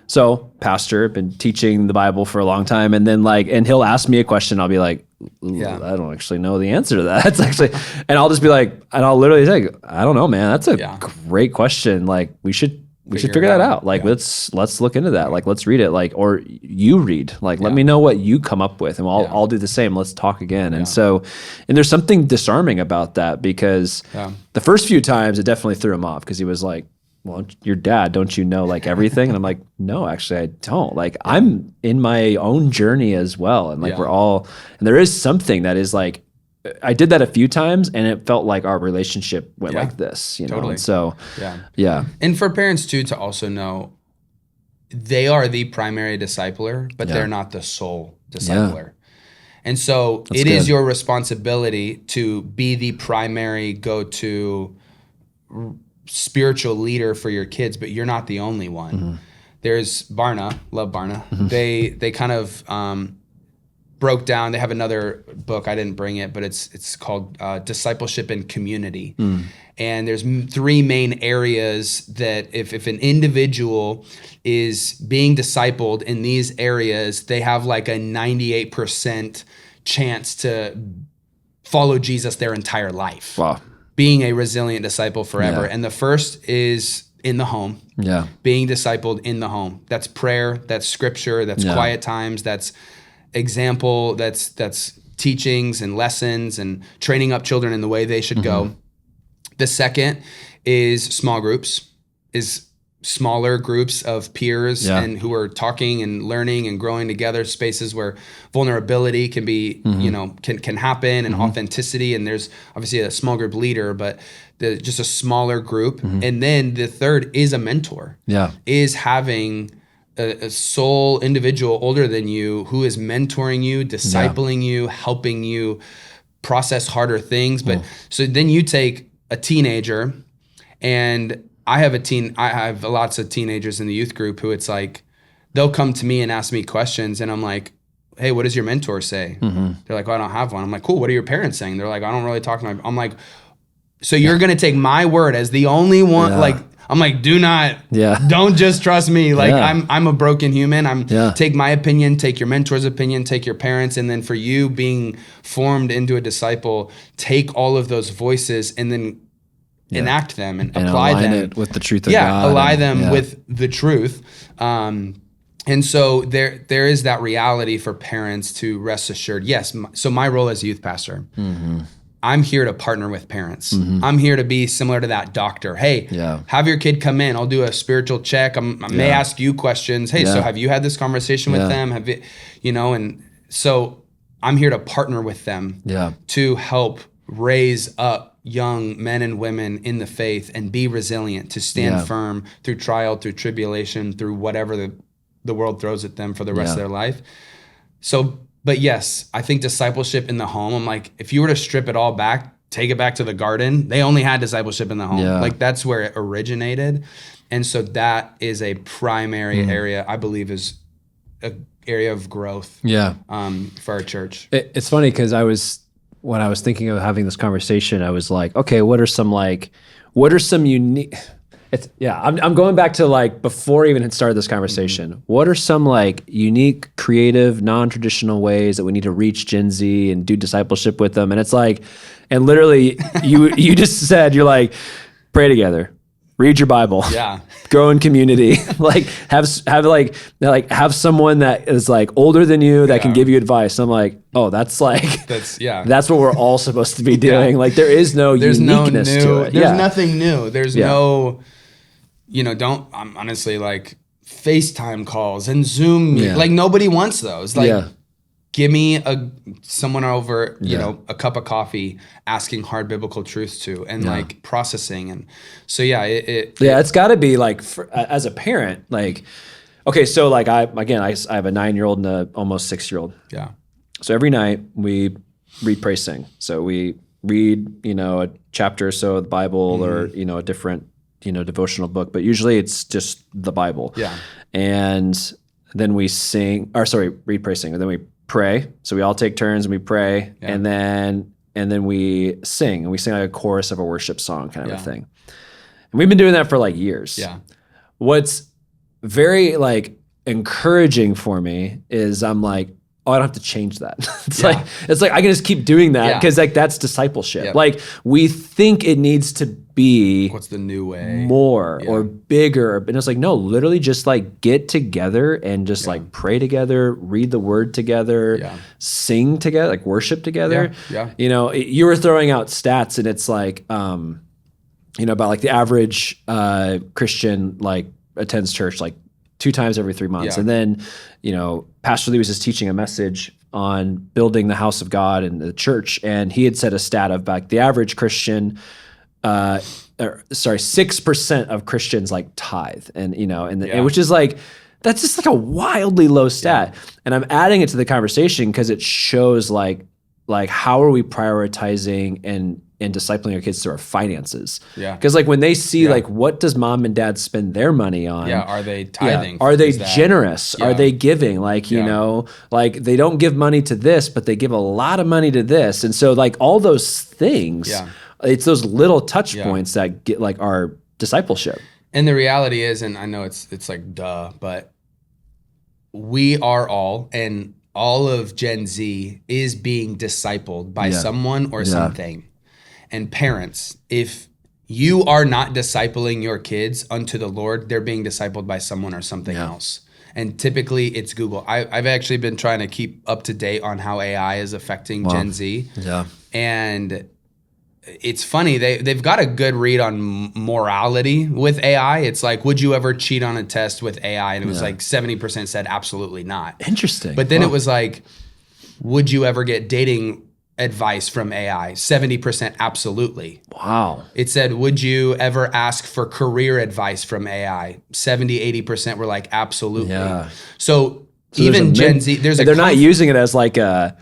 so pastor, been teaching the Bible for a long time. And then and he'll ask me a question. I'll be like, I don't actually know the answer to that. It's actually, and I'll just be like, and I'll literally say, I don't know, man. That's a great question. Like we should figure that out. Like let's look into that. Like let's read it. Or you read. Let me know what you come up with, and I'll do the same. Let's talk again. And so, and there's something disarming about that, because the first few times it definitely threw him off, because he was like, well, your dad, don't you know like everything? And I'm like, no, actually I don't. Like I'm in my own journey as well. And like we're all, and there is something that is like, I did that a few times and it felt like our relationship went like this, you know? Totally. And so, yeah. And for parents too, to also know they are the primary discipler, but they're not the sole discipler. And so it is your responsibility to be the primary go-to spiritual leader for your kids, but you're not the only one. There's Barna, love Barna. They kind of broke down. They have another book. I didn't bring it, but it's called Discipleship and Community. And there's 3 main areas that if an individual is being discipled in these areas, they have like a 98% chance to follow Jesus their entire life. wow. Being a resilient disciple forever. And the first is in the home. Being discipled in the home. That's prayer, that's scripture, that's quiet times, that's example, that's teachings and lessons and training up children in the way they should go. The second is small groups, is smaller groups of peers and who are talking and learning and growing together, spaces where vulnerability can be, you know, can happen, and authenticity. And there's obviously a small group leader, but just a smaller group. And then the third is a mentor, is having a sole individual older than you who is mentoring you, discipling you, helping you process harder things. But so then you take a teenager, and I have lots of teenagers in the youth group who it's like, they'll come to me and ask me questions, and I'm like, hey, what does your mentor say? They're like, well, I don't have one. I'm like, cool, what are your parents saying? They're like, I don't really talk to I'm like, so you're going to take my word as the only one? Like, I'm like, don't just trust me. Like I'm a broken human. Take my opinion, take your mentor's opinion, take your parents. And then for you being formed into a disciple, take all of those voices and then enact them and apply align them it with the truth of God. Ally them with the truth. And so there is that reality for parents to rest assured. Yes. So my role as a youth pastor, I'm here to partner with parents. I'm here to be similar to that doctor. Hey, have your kid come in. I'll do a spiritual check. I may ask you questions. Hey, so have you had this conversation with them? Have you, you know, and so I'm here to partner with them to help raise up young men and women in the faith and be resilient, to stand firm through trial, through tribulation, through whatever the world throws at them for the rest of their life. So, but yes, I think discipleship in the home, I'm like, if you were to strip it all back, take it back to the garden, they only had discipleship in the home. Like that's where it originated. And so that is a primary area, I believe, is an area of growth for our church. It's funny because when I was thinking of having this conversation, I was like, okay, what are some unique, I'm going back to like before I even had started this conversation. What are some like unique, creative, non-traditional ways that we need to reach Gen Z and do discipleship with them? And it's like, and literally you just said, you're like, pray together, read your Bible, grow in community, like have someone that is like older than you that can give you advice. I'm like, oh, that's what we're all supposed to be doing. Like there's uniqueness to it. There's nothing new. There's no, I'm honestly like FaceTime calls and Zoom. Like nobody wants those. Like give me someone over, a cup of coffee, asking hard biblical truths to, and like processing. And so, it's gotta be like, as a parent, like, okay, so like I have a 9-year-old and a almost 6-year-old. Yeah. So every night we read, pray, sing. So we read, a chapter or so of the Bible or, a different, devotional book, but usually it's just the Bible. Yeah. And then we read, pray, sing, and then we pray. So we all take turns and we pray, and then we sing, and we sing like a chorus of a worship song kind of a thing. And we've been doing that for like years. Yeah. What's very like encouraging for me is I'm like, oh, I don't have to change that. It's like I can just keep doing that because like that's discipleship. Yep. Like we think it needs to be what's the new way, more or bigger, and it's like no, literally just like get together and just like pray together, read the word together, sing together, like worship together. Yeah. You were throwing out stats, and it's like about like the average Christian like attends church like 2 times every 3 months. Yeah. And then, Pastor Lee was just teaching a message on building the house of God and the church. And he had said a stat of like the average Christian, 6% of Christians like tithe, and which is like, that's just like a wildly low stat. Yeah. And I'm adding it to the conversation because it shows like how are we prioritizing and discipling our kids through our finances? Yeah. Because like when they see like what does mom and dad spend their money on? Yeah. Are they tithing? Yeah. Are they generous? Yeah. Are they giving? Like, like they don't give money to this, but they give a lot of money to this. And so like all those things, it's those little touch points that get like our discipleship. And the reality is, and I know it's like duh, but we are all, and all of Gen Z is being discipled by someone or something. And parents, if you are not discipling your kids unto the Lord, they're being discipled by someone or something else. And typically it's Google. I've actually been trying to keep up to date on how AI is affecting Gen Z. Yeah. And it's funny, they've got a good read on morality with AI. It's like, would you ever cheat on a test with AI? And it was like 70% said absolutely not. Interesting. But then it was like, would you ever get dating advice from AI? 70% absolutely. Wow. It said, would you ever ask for career advice from AI? 70-80% were like absolutely. Yeah. So even Gen Z, they're not using it as like a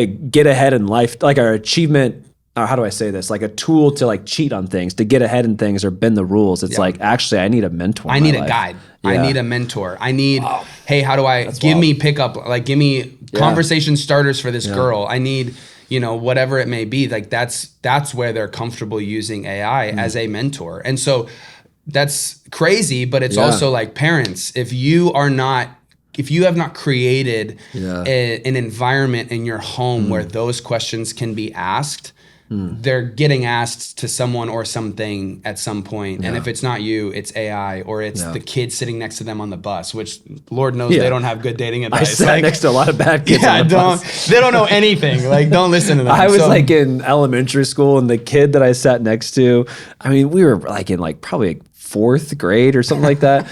get ahead in life, like our achievement. How do I say this? Like a tool to like cheat on things, to get ahead in things or bend the rules. It's like, actually, I need a mentor. I need a guide. Yeah. I need a mentor. I need, hey, how do I give me pickup? Like, give me conversation starters for this girl. I need, whatever it may be. Like that's where they're comfortable using AI as a mentor. And so that's crazy, but it's also like parents, if you have not created an environment in your home where those questions can be asked, they're getting asked to someone or something at some point. And if it's not you, it's AI, or it's the kid sitting next to them on the bus, which Lord knows they don't have good dating advice. I sat next to a lot of bad kids on the bus. They don't know anything. Like, don't listen to them. I was like in elementary school, and the kid that I sat next to, I mean, we were like in like probably like 4th grade or something like that.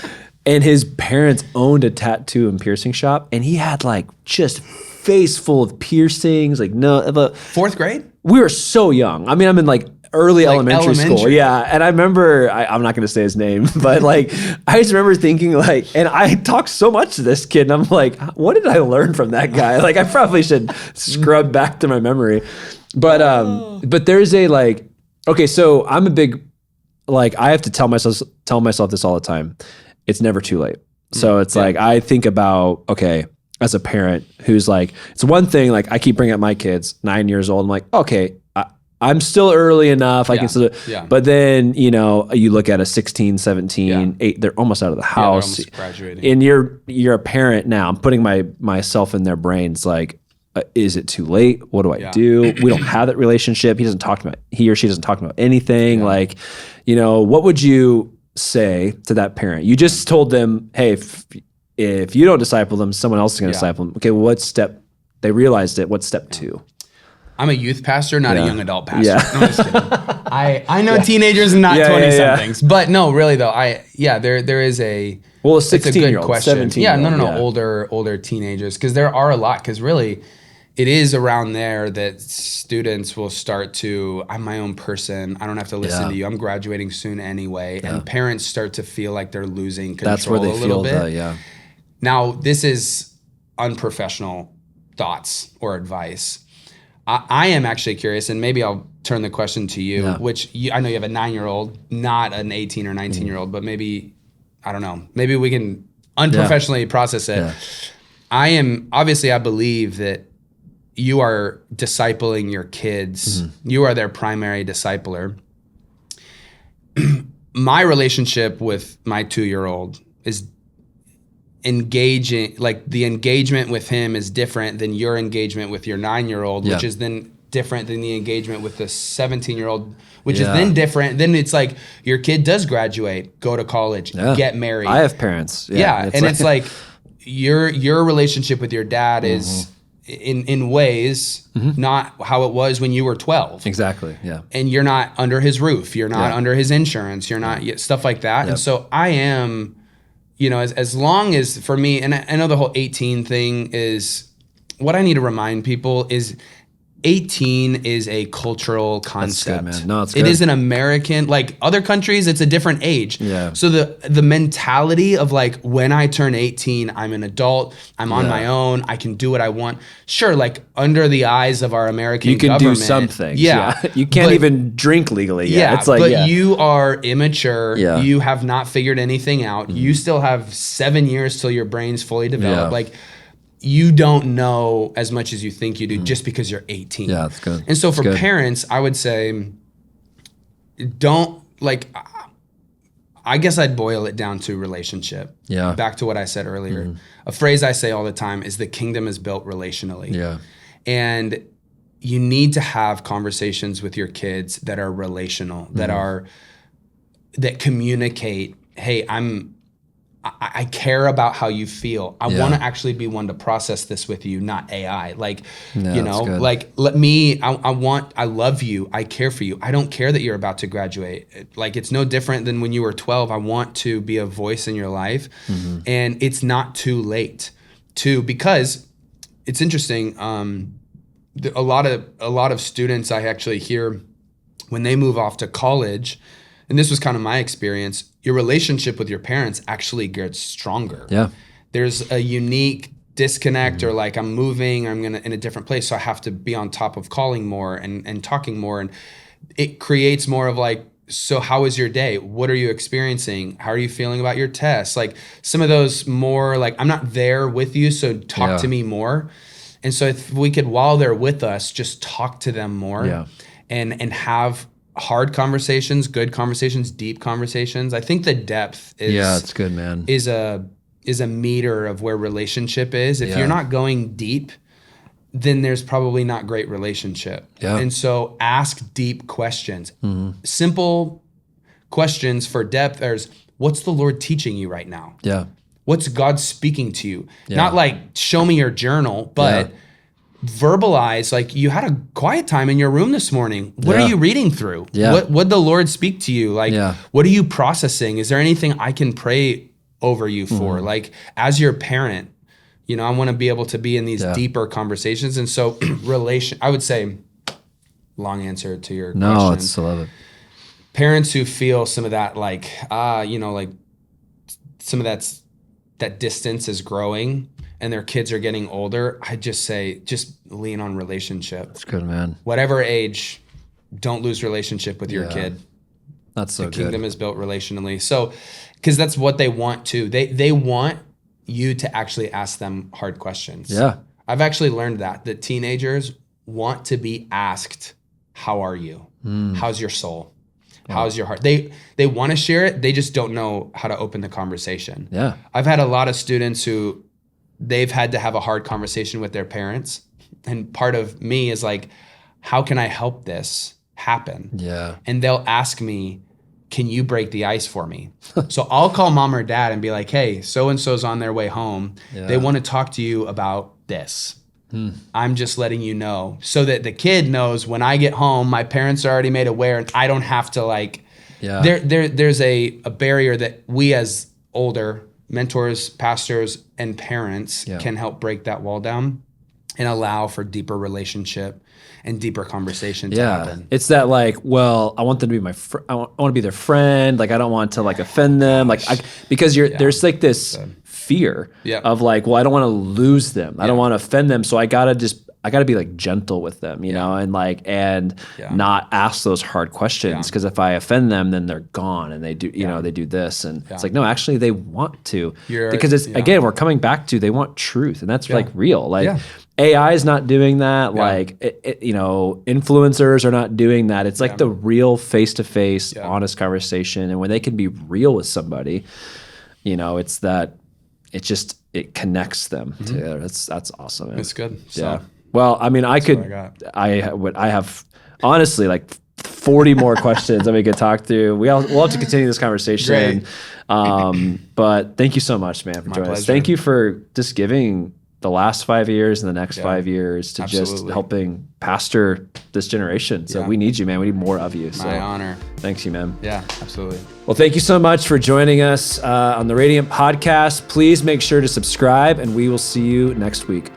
And his parents owned a tattoo and piercing shop, and he had like just face full of piercings. Like, no, but 4th grade? We were so young. I mean, I'm in like early elementary school. Yeah. And I remember, I'm not going to say his name, but like, I just remember thinking like, and I talked so much to this kid, and I'm like, what did I learn from that guy? Like, I probably should scrub back to my memory. But there's a like, okay, so I'm a big, like, I have to tell myself this all the time. It's never too late. So it's like, I think about, okay, as a parent who's like, it's one thing, like I keep bringing up my kids, 9 years old. I'm like, okay, I'm still early enough. I can still, but then, you look at a 16, 17, 8, they're almost out of the house. They're almost graduating. And you're a parent now. I'm putting myself in their brains. Like, is it too late? What do I do? We don't have that relationship. He or she doesn't talk about anything. Yeah. Like, what would you say to that parent? You just told them, hey, if you don't disciple them, someone else is going to disciple them. Okay, what step? They realized it. What's step 2? I'm a youth pastor, not a young adult pastor. Yeah. No, I'm just kidding. I know teenagers and not 20-somethings. But no, really though, there is a... Well, a 16-year-old, 17-year-old. Yeah, no. Older teenagers. Because there are a lot. Because really, it is around there that students will start to, I'm my own person. I don't have to listen to you. I'm graduating soon anyway. Yeah. And parents start to feel like they're losing control. That's where they a little feel bit. Now, this is unprofessional thoughts or advice. I am actually curious, and maybe I'll turn the question to you, which I know you have a 9-year-old, not an 18 or 19-year-old, but maybe, I don't know, maybe we can unprofessionally process it. Yeah. I believe that you are discipling your kids. Mm-hmm. You are their primary discipler. My relationship with my 2-year-old is engaging, like the engagement with him is different than your engagement with your 9-year-old, which is then different than the engagement with the 17-year-old, which is then different. Then it's like your kid does graduate, go to college, get married. I have parents. It's like your relationship with your dad is in ways, not how it was when you were 12. Exactly. Yeah. And you're not under his roof. You're not under his insurance. You're not stuff like that. Yep. And so I am, as long as for me, and I know the whole 18 thing is what I need to remind people is 18 is a cultural concept. That's good, man. No, it's good. It is an American, like other countries, it's a different age. Yeah. So the mentality of like, when I turn 18, I'm an adult, I'm on my own, I can do what I want. Sure, like under the eyes of our American you can government. do some things. Yeah. You can't even drink legally. Yeah. It's like, but you are immature. Yeah. You have not figured anything out. You still have 7 years till your brain's fully developed. Yeah. Like, you don't know as much as you think you do just because you're 18. Yeah, that's good. And so for parents, I would say, don't like, I guess I'd boil it down to relationship. Yeah. Back to what I said earlier. A phrase I say all the time is the kingdom is built relationally. Yeah. And you need to have conversations with your kids that are relational, that communicate, hey, I care about how you feel. I want to actually be one to process this with you, not AI. Like, like I love you. I care for you. I don't care that you're about to graduate. Like, it's no different than when you were 12. I want to be a voice in your life. And it's not too late because it's interesting. A lot of students I actually hear when they move off to college, and this was kind of my experience, your relationship with your parents actually gets stronger. Yeah. There's a unique disconnect or like, I'm moving, I'm in a different place, so I have to be on top of calling more and talking more. And it creates more of like, so how was your day? What are you experiencing? How are you feeling about your tests? Like some of those more like, I'm not there with you, so talk to me more. And so if we could, while they're with us, just talk to them more and have hard conversations, good conversations, deep conversations. I think the depth is it's good, man. Is a meter of where relationship is. If you're not going deep, then there's probably not great relationship. Yeah. And so ask deep questions. Simple questions for depth. There's, what's the Lord teaching you right now? Yeah. What's God speaking to you? Not like, show me your journal, but verbalize, like, you had a quiet time in your room this morning. What are you reading through? What the Lord speak to you? Like, what are you processing? Is there anything I can pray over you for? Like, as your parent, I want to be able to be in these deeper conversations. And so I would say, long answer to your question. No, I love it. Parents who feel some of that, like, like some of that distance is growing and their kids are getting older, I just say, just lean on relationship. That's good, man. Whatever age, don't lose relationship with your kid. That's so good. The kingdom is built relationally. So, because that's what they want too. They want you to actually ask them hard questions. Yeah. I've actually learned that teenagers want to be asked, how are you? How's your soul? How's your heart? They want to share it. They just don't know how to open the conversation. Yeah. I've had a lot of students who they've had to have a hard conversation with their parents. And part of me is like, how can I help this happen? Yeah. And they'll ask me, can you break the ice for me? So I'll call mom or dad and be like, hey, so-and-so's on their way home. Yeah. They want to talk to you about this. I'm just letting you know so that the kid knows when I get home, my parents are already made aware and I don't have to like, there's a barrier that we as older mentors, pastors, and parents can help break that wall down and allow for deeper relationship and deeper conversation to happen. It's that like, well, I want them to be I want to be their friend. Like, I don't want to like offend them. Like, because there's like this fear of like, well, I don't want to lose them. I don't want to offend them. So I gotta be like gentle with them, you know, and like, and not ask those hard questions. Cause if I offend them, then they're gone and they do, you know, they do this. And it's like, no, actually they want to, because it's, again, we're coming back to, they want truth, and that's like real. Like AI is not doing that. Like, influencers are not doing that. It's like the real face-to-face, honest conversation. And when they can be real with somebody, you know, it's that, it connects them together. That's awesome, man. It's good. Yeah. Well, I mean, I have honestly like 40 more questions that we could talk through. We'll have to continue this conversation. But thank you so much, man, for joining us. Thank you for just giving the last 5 years and the next 5 years to just Absolutely. helping pastor this generation. So we need you, man. We need more of you. So My honor. thanks you, man. Yeah, absolutely. Well, thank you so much for joining us on the Radiant Podcast. Please make sure to subscribe, and we will see you next week.